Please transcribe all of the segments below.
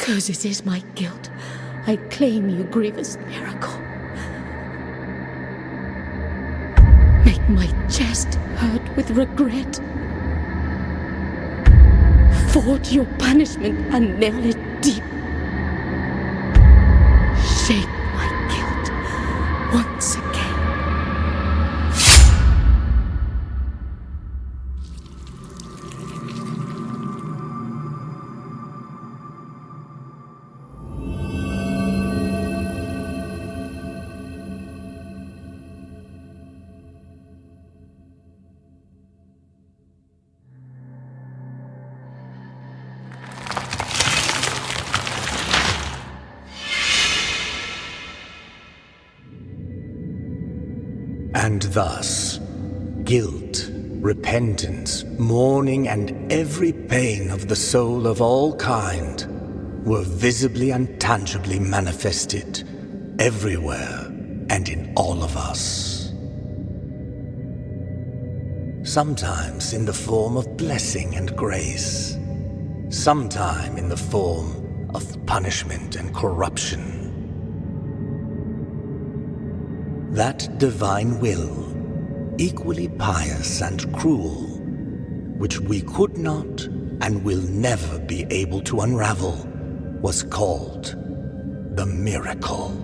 because it is my guilt, I claim you, grievous miracle. Make my chest hurt with regret. Forge your punishment and nail it deep. Shape my guilt once again. And thus, guilt, repentance, mourning, and every pain of the soul of all kind were visibly and tangibly manifested everywhere and in all of us. Sometimes in the form of blessing and grace, sometime in the form of punishment and corruption. That divine will, equally pious and cruel, which we could not and will never be able to unravel, was called the miracle.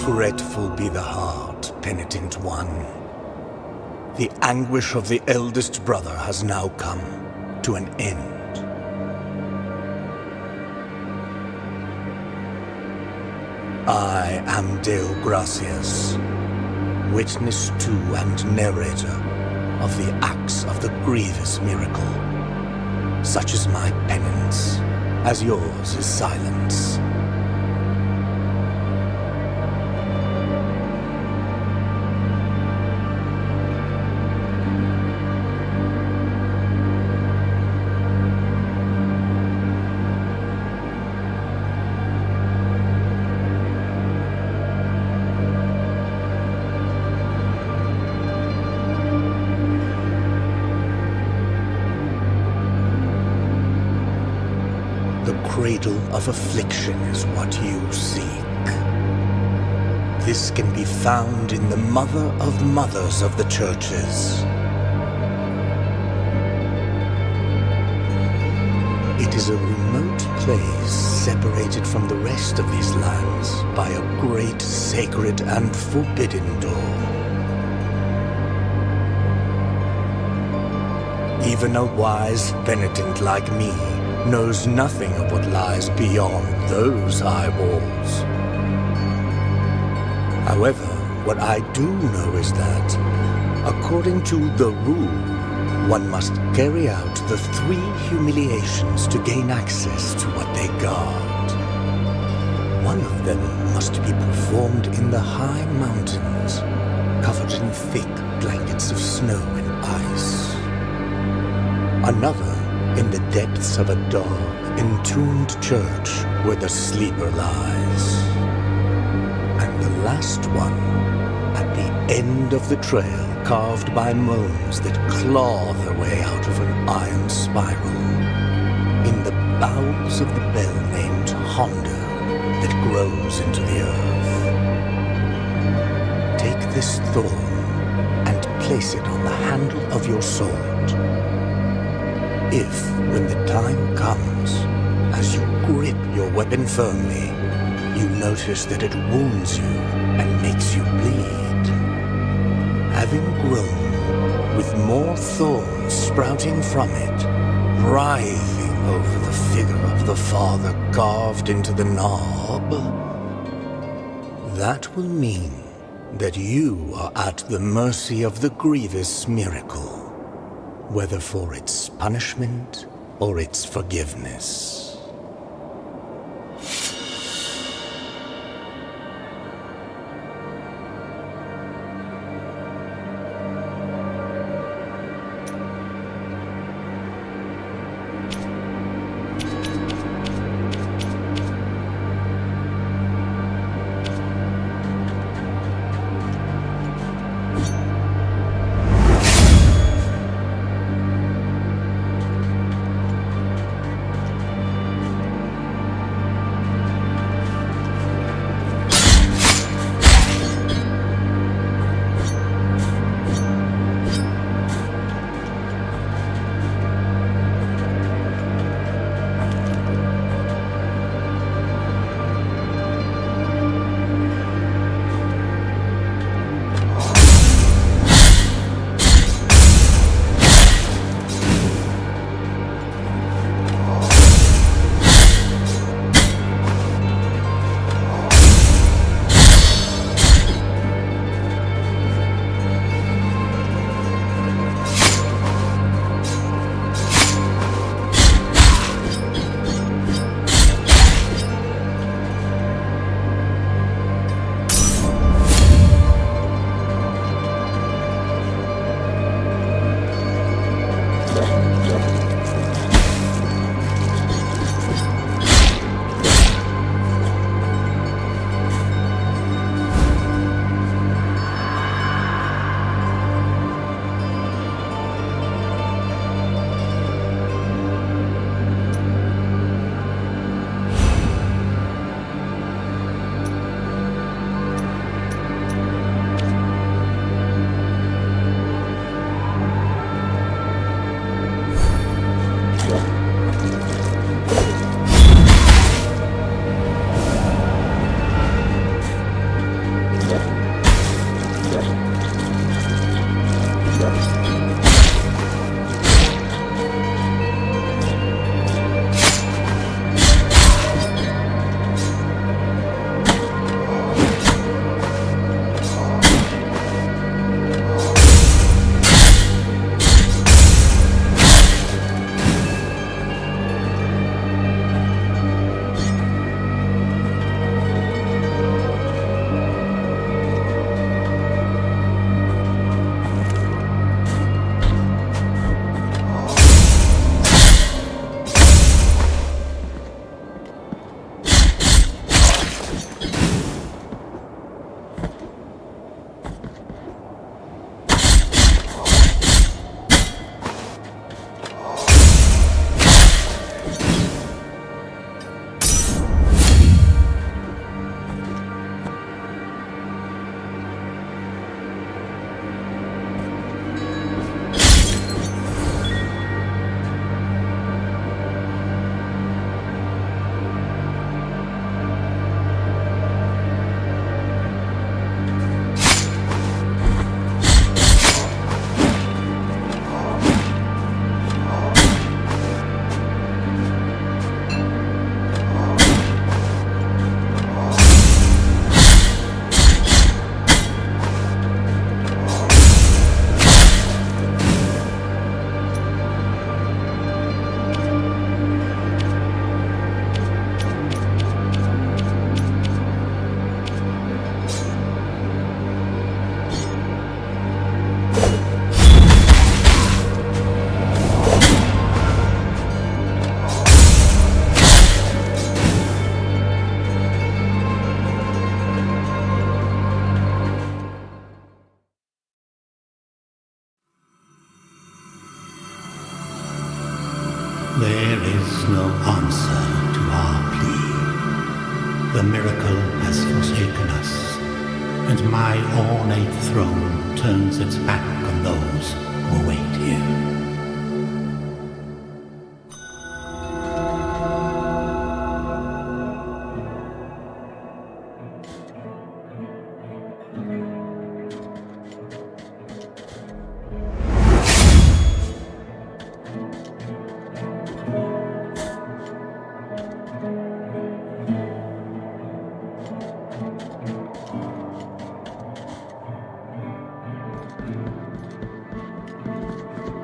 Regretful be the heart, penitent one. The anguish of the eldest brother has now come to an end. I am Dale Gracias, witness to and narrator of the acts of the grievous miracle. Such is my penance, as yours is silence. The cradle of affliction is what you seek. This can be found in the Mother of Mothers of the Churches. It is a remote place separated from the rest of these lands by a great sacred and forbidden door. Even a wise penitent like me knows nothing of what lies beyond those high walls. However, what I do know is that, according to the rule, one must carry out the 3 humiliations to gain access to what they guard. One of them must be performed in the high mountains, covered in thick blankets of snow and ice. Another in the depths of a dark, entombed church where the sleeper lies. And the last one, at the end of the trail, carved by moans that claw their way out of an iron spiral, in the bowels of the bell named Hondo that grows into the earth. Take this thorn and place it on the handle of your sword. If, when the time comes, as you grip your weapon firmly, you notice that it wounds you and makes you bleed, having grown with more thorns sprouting from it, writhing over the figure of the Father carved into the knob, that will mean that you are at the mercy of the grievous miracle, whether for its punishment or its forgiveness. is no answer to our plea. The miracle has forsaken us, and my ornate throne turns its back on those who await here.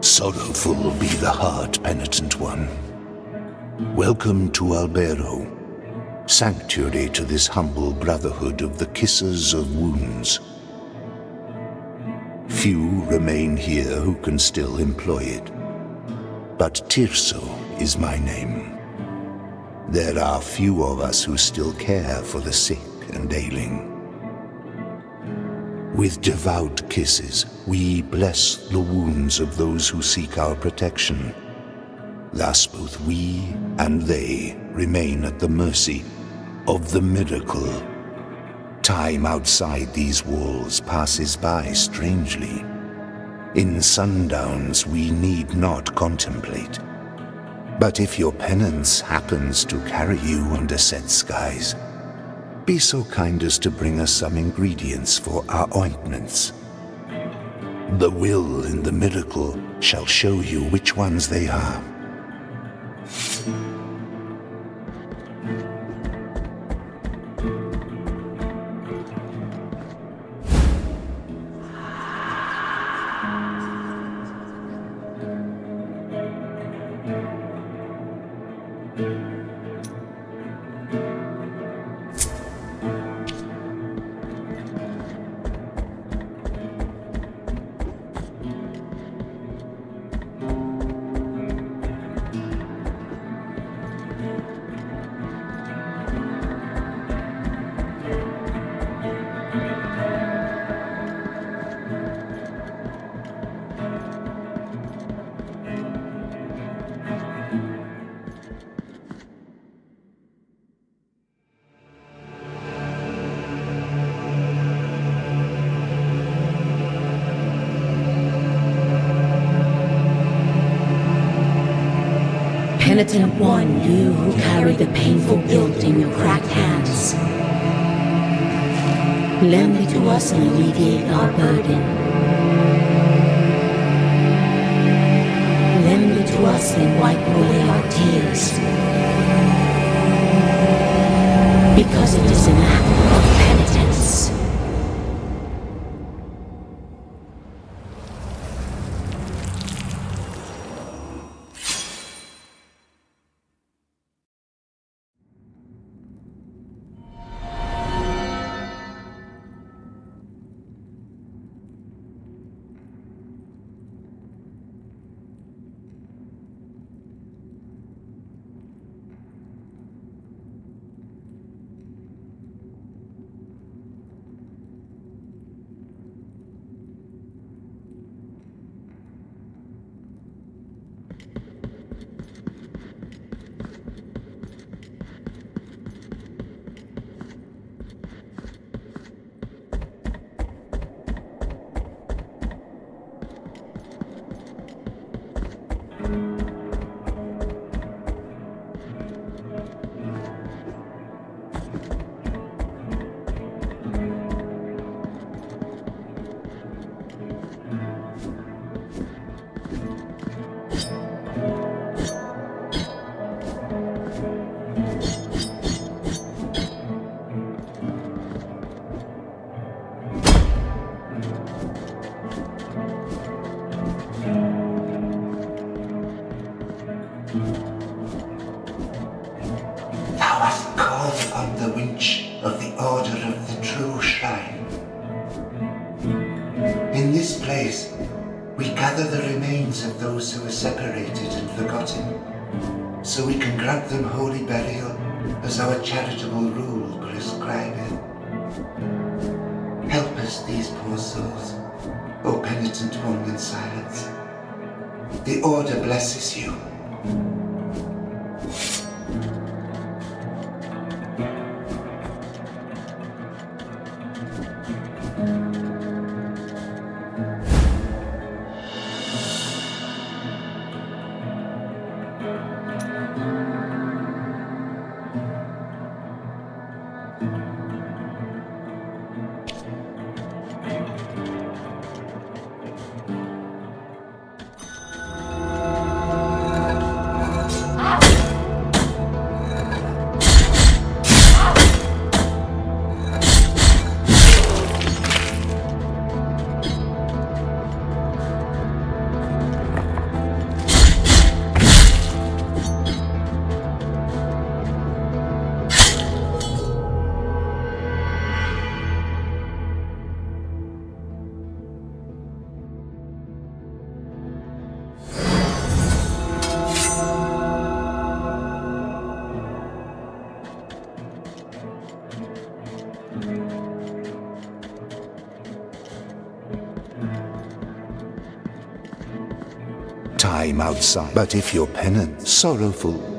Sorrowful be the heart, penitent one. Welcome to Albero, sanctuary to this humble brotherhood of the kissers of wounds. Few remain here who can still employ it, but Tirso is my name. There are few of us who still care for the sick and ailing. With devout kisses, we bless the wounds of those who seek our protection. Thus both we and they remain at the mercy of the miracle. Time outside these walls passes by strangely. In sundowns we need not contemplate. But if your penance happens to carry you under set skies, be so kind as to bring us some ingredients for our ointments. The will in the miracle shall show you which ones they are. Penitent one, you who carry the painful guilt in your cracked hands, lend it to us and alleviate our burden. Lend it to us and wipe away our tears, because it is an act of penitence. Thou hast called upon the winch of the Order of the True Shrine. In this place, we gather the remains of those who were separated and forgotten, so we can grant them holy burial as our charitable rule prescribeth. Help us, these poor souls, O penitent one in silence. The Order blesses you. time outside. But if your penance sorrowful,